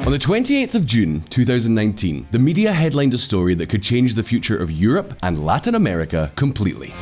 On the 28th of June 2019, the media headlined a story that could change the future of Europe and Latin America completely.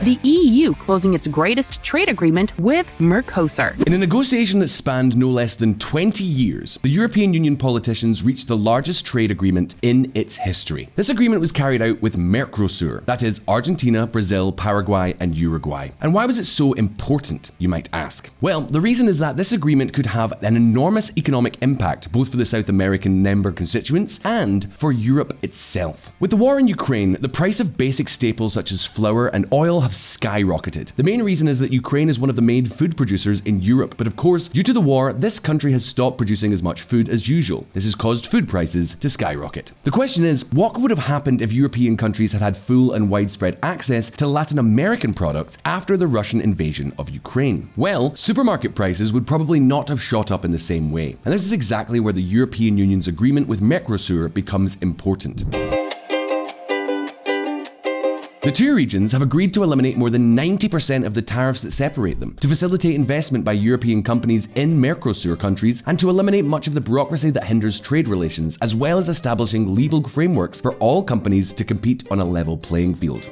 The EU closing its greatest trade agreement with Mercosur. In a negotiation that spanned no less than 20 years, the European Union politicians reached the largest trade agreement in its history. This agreement was carried out with Mercosur, that is Argentina, Brazil, Paraguay, and Uruguay. And why was it so important, you might ask? Well, the reason is that this agreement could have an enormous economic impact both for the South American member constituents and for Europe itself. With the war in Ukraine, the price of basic staples such as flour and oil have skyrocketed. The main reason is that Ukraine is one of the main food producers in Europe, but of course, due to the war, this country has stopped producing as much food as usual. This has caused food prices to skyrocket. The question is, what would have happened if European countries had had full and widespread access to Latin American products after the Russian invasion of Ukraine? Well, supermarket prices would probably not have shot up in the same way. And this is exactly where the European Union's agreement with Mercosur becomes important. The two regions have agreed to eliminate more than 90% of the tariffs that separate them, to facilitate investment by European companies in Mercosur countries, and to eliminate much of the bureaucracy that hinders trade relations, as well as establishing legal frameworks for all companies to compete on a level playing field.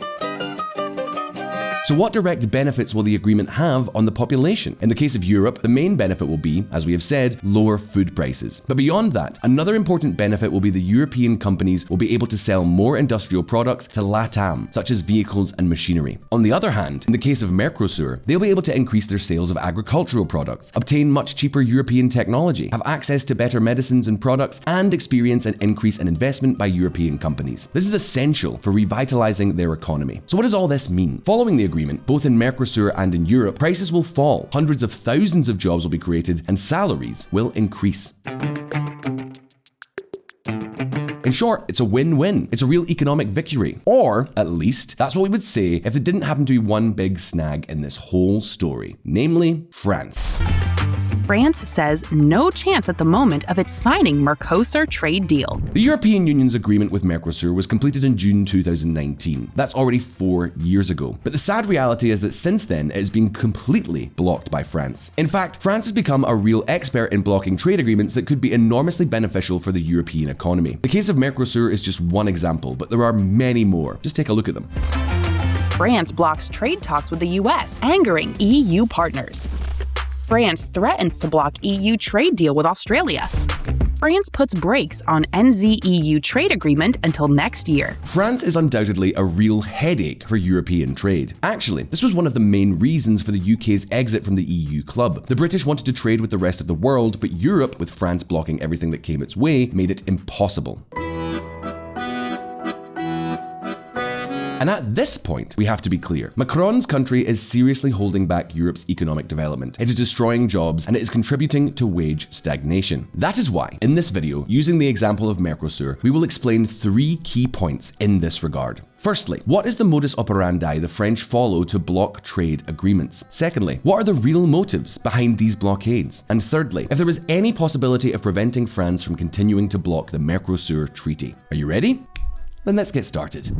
So what direct benefits will the agreement have on the population? In the case of Europe, the main benefit will be, as we have said, lower food prices. But beyond that, another important benefit will be the European companies will be able to sell more industrial products to LATAM, such as vehicles and machinery. On the other hand, in the case of Mercosur, they'll be able to increase their sales of agricultural products, obtain much cheaper European technology, have access to better medicines and products, and experience an increase in investment by European companies. This is essential for revitalizing their economy. So what does all this mean? Following the agreement, both in Mercosur and in Europe, prices will fall, hundreds of thousands of jobs will be created, and salaries will increase. In short, it's a win-win. It's a real economic victory. Or, at least, that's what we would say if there didn't happen to be one big snag in this whole story, namely France. France says no chance at the moment of its signing Mercosur trade deal. The European Union's agreement with Mercosur was completed in June 2019. That's already 4 years ago. But the sad reality is that since then, it has been completely blocked by France. In fact, France has become a real expert in blocking trade agreements that could be enormously beneficial for the European economy. The case of Mercosur is just one example, but there are many more. Just take a look at them. France blocks trade talks with the US, angering EU partners. France threatens to block EU trade deal with Australia. France puts brakes on NZ-EU trade agreement until next year. France is undoubtedly a real headache for European trade. Actually, this was one of the main reasons for the UK's exit from the EU club. The British wanted to trade with the rest of the world, but Europe, with France blocking everything that came its way, made it impossible. And at this point, we have to be clear. Macron's country is seriously holding back Europe's economic development. It is destroying jobs and it is contributing to wage stagnation. That is why, in this video, using the example of Mercosur, we will explain 3 key points in this regard. Firstly, what is the modus operandi the French follow to block trade agreements? Secondly, what are the real motives behind these blockades? And thirdly, if there is any possibility of preventing France from continuing to block the Mercosur treaty. Are you ready? Then let's get started.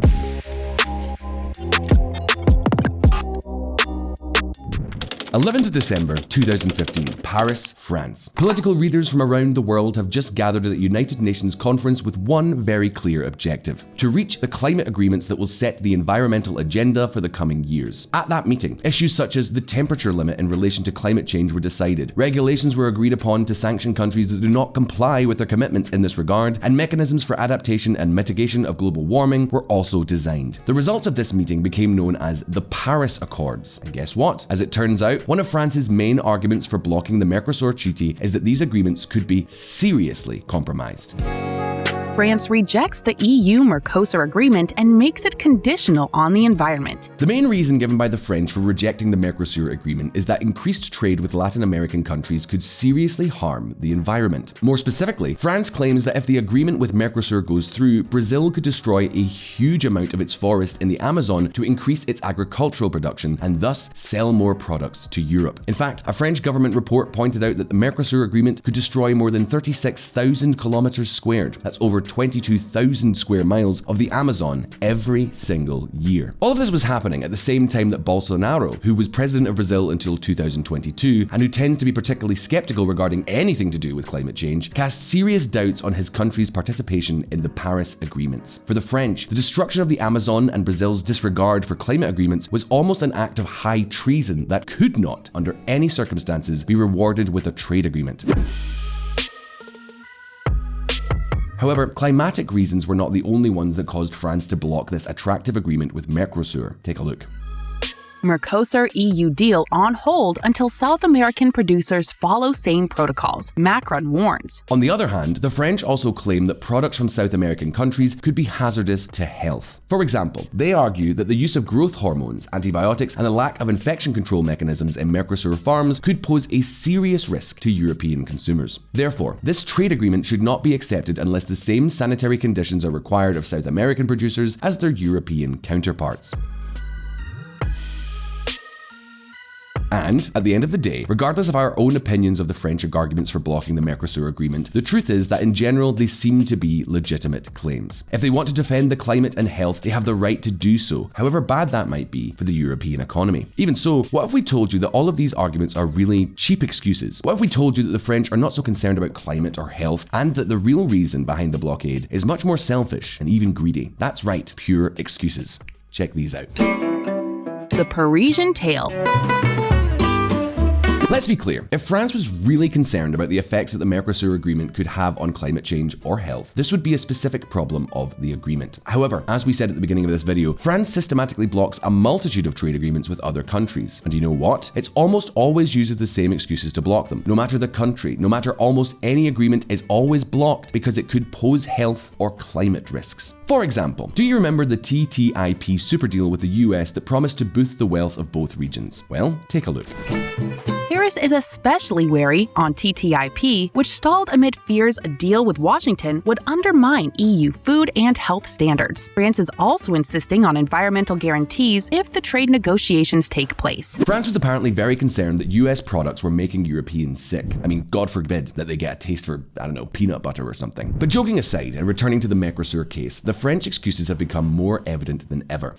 11th of December 2015, Paris, France. Political leaders from around the world have just gathered at the United Nations conference with one very clear objective: to reach the climate agreements that will set the environmental agenda for the coming years. At that meeting, issues such as the temperature limit in relation to climate change were decided, regulations were agreed upon to sanction countries that do not comply with their commitments in this regard, and mechanisms for adaptation and mitigation of global warming were also designed. The results of this meeting became known as the Paris Accords. And guess what? As it turns out, one of France's main arguments for blocking the Mercosur treaty is that these agreements could be seriously compromised. France rejects the EU-Mercosur agreement and makes it conditional on the environment. The main reason given by the French for rejecting the Mercosur agreement is that increased trade with Latin American countries could seriously harm the environment. More specifically, France claims that if the agreement with Mercosur goes through, Brazil could destroy a huge amount of its forest in the Amazon to increase its agricultural production and thus sell more products to Europe. In fact, a French government report pointed out that the Mercosur agreement could destroy more than 36,000 kilometers squared. That's over 22,000 square miles of the Amazon every single year. All of this was happening at the same time that Bolsonaro, who was president of Brazil until 2022 and who tends to be particularly skeptical regarding anything to do with climate change, cast serious doubts on his country's participation in the Paris Agreements. For the French, the destruction of the Amazon and Brazil's disregard for climate agreements was almost an act of high treason that could not, under any circumstances, be rewarded with a trade agreement. However, climatic reasons were not the only ones that caused France to block this attractive agreement with Mercosur. Take a look. Mercosur EU deal on hold until South American producers follow same protocols, Macron warns. On the other hand, the French also claim that products from South American countries could be hazardous to health. For example, they argue that the use of growth hormones, antibiotics, and the lack of infection control mechanisms in Mercosur farms could pose a serious risk to European consumers. Therefore, this trade agreement should not be accepted unless the same sanitary conditions are required of South American producers as their European counterparts. And, at the end of the day, regardless of our own opinions of the French arguments for blocking the Mercosur agreement, the truth is that in general they seem to be legitimate claims. If they want to defend the climate and health, they have the right to do so, however bad that might be for the European economy. Even so, what if we told you that all of these arguments are really cheap excuses? What if we told you that the French are not so concerned about climate or health, and that the real reason behind the blockade is much more selfish and even greedy? That's right, pure excuses. Check these out. The Parisian Tale. Let's be clear, if France was really concerned about the effects that the Mercosur agreement could have on climate change or health, this would be a specific problem of the agreement. However, as we said at the beginning of this video, France systematically blocks a multitude of trade agreements with other countries. And you know what? It almost always uses the same excuses to block them. No matter the country, no matter almost any agreement is always blocked because it could pose health or climate risks. For example, do you remember the TTIP super deal with the US that promised to boost the wealth of both regions? Well, take a look. Paris is especially wary on TTIP, which stalled amid fears a deal with Washington would undermine EU food and health standards. France is also insisting on environmental guarantees if the trade negotiations take place. France was apparently very concerned that US products were making Europeans sick. I mean, God forbid that they get a taste for, peanut butter or something. But joking aside and returning to the Mercosur case, the French excuses have become more evident than ever.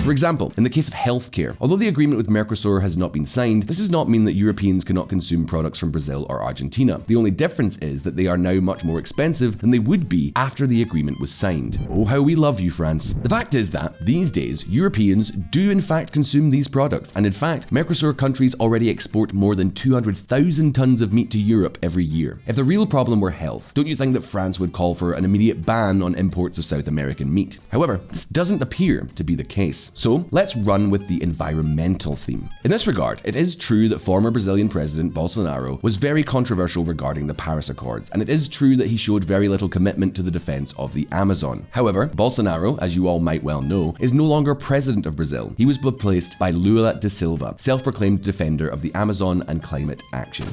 For example, in the case of healthcare, although the agreement with Mercosur has not been signed, this does not mean that Europeans cannot consume products from Brazil or Argentina. The only difference is that they are now much more expensive than they would be after the agreement was signed. Oh, how we love you, France. The fact is that, these days, Europeans do in fact consume these products, and in fact, Mercosur countries already export more than 200,000 tons of meat to Europe every year. If the real problem were health, don't you think that France would call for an immediate ban on imports of South American meat? However, this doesn't appear to be the case. So let's run with the environmental theme. In this regard, it is true that former Brazilian President Bolsonaro was very controversial regarding the Paris Accords, and it is true that he showed very little commitment to the defense of the Amazon. However, Bolsonaro, as you all might well know, is no longer president of Brazil. He was replaced by Lula da Silva, self-proclaimed defender of the Amazon and climate action.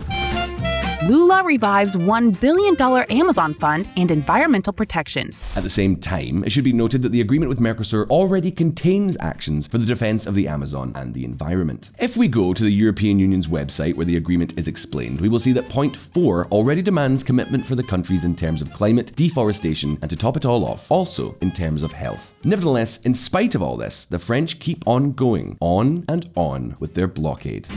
Lula revives $1 billion Amazon fund and environmental protections. At the same time, it should be noted that the agreement with Mercosur already contains actions for the defense of the Amazon and the environment. If we go to the European Union's website where the agreement is explained, we will see that point 4 already demands commitment for the countries in terms of climate, deforestation, and to top it all off, also in terms of health. Nevertheless, in spite of all this, the French keep on going, on and on with their blockade.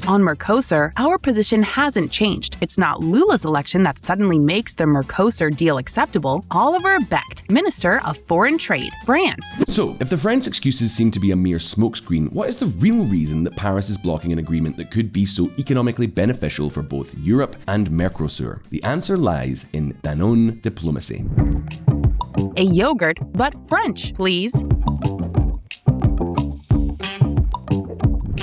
On Mercosur, our position hasn't changed. It's not Lula's election that suddenly makes the Mercosur deal acceptable. Oliver Becht, Minister of Foreign Trade, France. So, if the French excuses seem to be a mere smokescreen, what is the real reason that Paris is blocking an agreement that could be so economically beneficial for both Europe and Mercosur? The answer lies in Danone diplomacy. A yogurt, but French, please.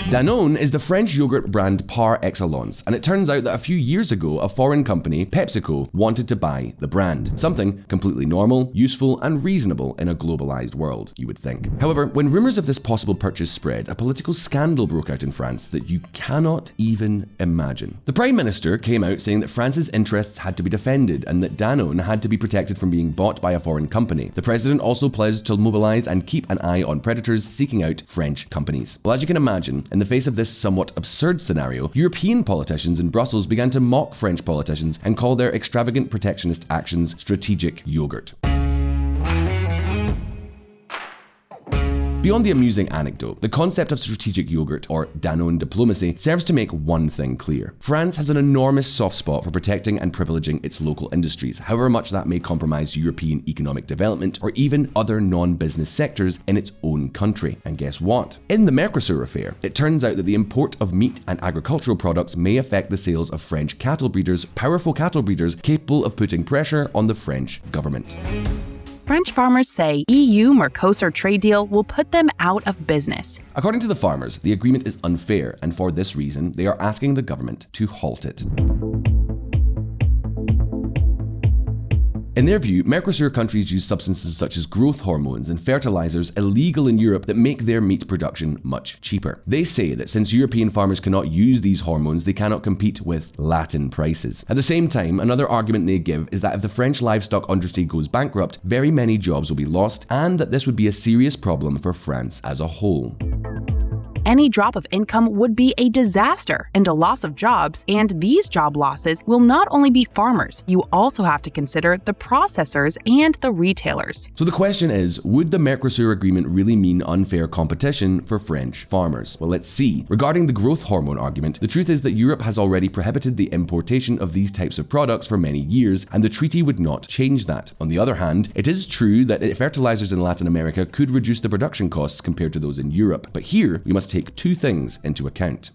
Danone is the French yogurt brand par excellence, and it turns out that a few years ago, a foreign company, PepsiCo, wanted to buy the brand. Something completely normal, useful, and reasonable in a globalized world, you would think. However, when rumors of this possible purchase spread, a political scandal broke out in France that you cannot even imagine. The Prime Minister came out saying that France's interests had to be defended and that Danone had to be protected from being bought by a foreign company. The President also pledged to mobilize and keep an eye on predators seeking out French companies. Well, as you can imagine, In the face of this somewhat absurd scenario, European politicians in Brussels began to mock French politicians and call their extravagant protectionist actions strategic yogurt. Beyond the amusing anecdote, the concept of strategic yogurt, or Danone diplomacy, serves to make one thing clear. France has an enormous soft spot for protecting and privileging its local industries, however much that may compromise European economic development or even other non-business sectors in its own country. And guess what? In the Mercosur affair, it turns out that the import of meat and agricultural products may affect the sales of French cattle breeders, powerful cattle breeders capable of putting pressure on the French government. French farmers say EU-Mercosur trade deal will put them out of business. According to the farmers, the agreement is unfair, and for this reason, they are asking the government to halt it. In their view, Mercosur countries use substances such as growth hormones and fertilizers illegal in Europe that make their meat production much cheaper. They say that since European farmers cannot use these hormones, they cannot compete with Latin prices. At the same time, another argument they give is that if the French livestock industry goes bankrupt, very many jobs will be lost, and that this would be a serious problem for France as a whole. Any drop of income would be a disaster and a loss of jobs, and these job losses will not only be farmers, you also have to consider the processors and the retailers. So the question is, would the Mercosur agreement really mean unfair competition for French farmers? Well, let's see. Regarding the growth hormone argument, the truth is that Europe has already prohibited the importation of these types of products for many years, and the treaty would not change that. On the other hand, it is true that fertilizers in Latin America could reduce the production costs compared to those in Europe. But here, we must take two things into account.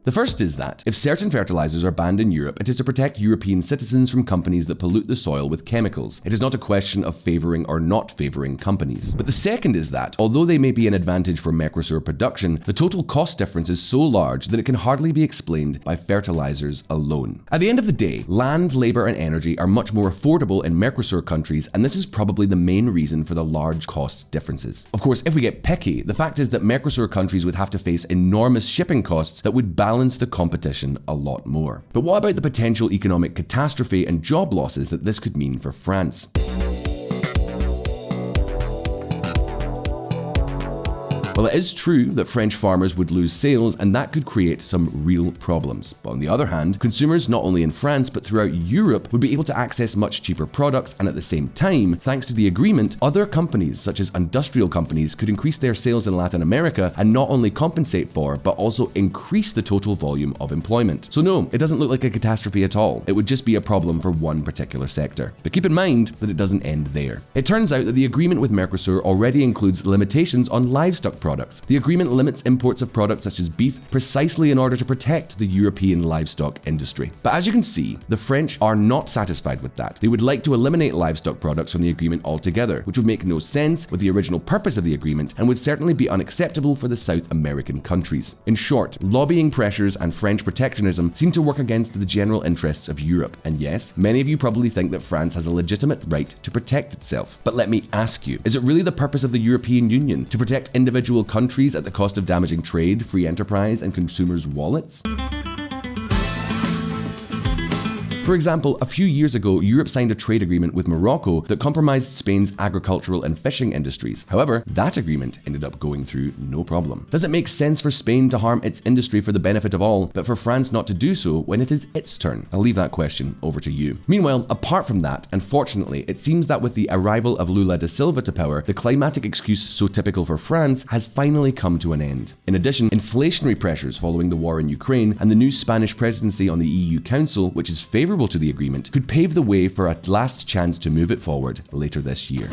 The first is that, if certain fertilizers are banned in Europe, it is to protect European citizens from companies that pollute the soil with chemicals. It is not a question of favouring or not favouring companies. But the second is that, although they may be an advantage for Mercosur production, the total cost difference is so large that it can hardly be explained by fertilizers alone. At the end of the day, land, labour and energy are much more affordable in Mercosur countries, and this is probably the main reason for the large cost differences. Of course, if we get picky, the fact is that Mercosur countries would have to face enormous shipping costs that would balance the competition a lot more. But what about the potential economic catastrophe and job losses that this could mean for France? Well, it is true that French farmers would lose sales, and that could create some real problems. But on the other hand, consumers not only in France but throughout Europe would be able to access much cheaper products, and at the same time, thanks to the agreement, other companies such as industrial companies could increase their sales in Latin America and not only compensate for but also increase the total volume of employment. So no, it doesn't look like a catastrophe at all. It would just be a problem for one particular sector. But keep in mind that it doesn't end there. It turns out that the agreement with Mercosur already includes limitations on livestock products. The agreement limits imports of products such as beef precisely in order to protect the European livestock industry. But as you can see, the French are not satisfied with that. They would like to eliminate livestock products from the agreement altogether, which would make no sense with the original purpose of the agreement and would certainly be unacceptable for the South American countries. In short, lobbying pressures and French protectionism seem to work against the general interests of Europe. And yes, many of you probably think that France has a legitimate right to protect itself. But let me ask you, is it really the purpose of the European Union to protect individual countries at the cost of damaging trade, free enterprise, and consumers' wallets? For example, a few years ago, Europe signed a trade agreement with Morocco that compromised Spain's agricultural and fishing industries. However, that agreement ended up going through no problem. Does it make sense for Spain to harm its industry for the benefit of all, but for France not to do so when it is its turn? I'll leave that question over to you. Meanwhile, apart from that, unfortunately, it seems that with the arrival of Lula da Silva to power, the climatic excuse so typical for France has finally come to an end. In addition, inflationary pressures following the war in Ukraine and the new Spanish presidency on the EU Council, which is favorable to the agreement, could pave the way for a last chance to move it forward later this year.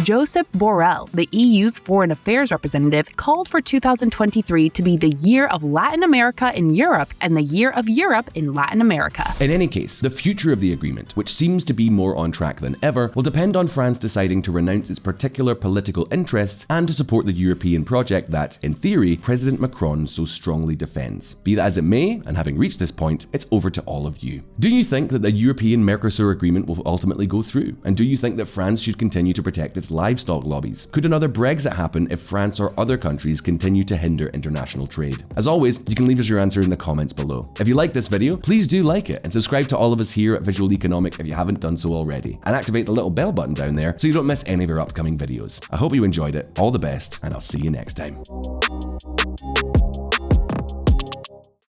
Josep Borrell, the EU's foreign affairs representative, called for 2023 to be the year of Latin America in Europe and the year of Europe in Latin America. In any case, the future of the agreement, which seems to be more on track than ever, will depend on France deciding to renounce its particular political interests and to support the European project that, in theory, President Macron so strongly defends. Be that as it may, and having reached this point, it's over to all of you. Do you think that the European Mercosur agreement will ultimately go through? And do you think that France should continue to protect its livestock lobbies? Could another Brexit happen if France or other countries continue to hinder international trade? As always, you can leave us your answer in the comments below. If you like this video, please do like it and subscribe to all of us here at Visualeconomik if you haven't done so already, and activate the little bell button down there so you don't miss any of our upcoming videos. I hope you enjoyed it, all the best, and I'll see you next time.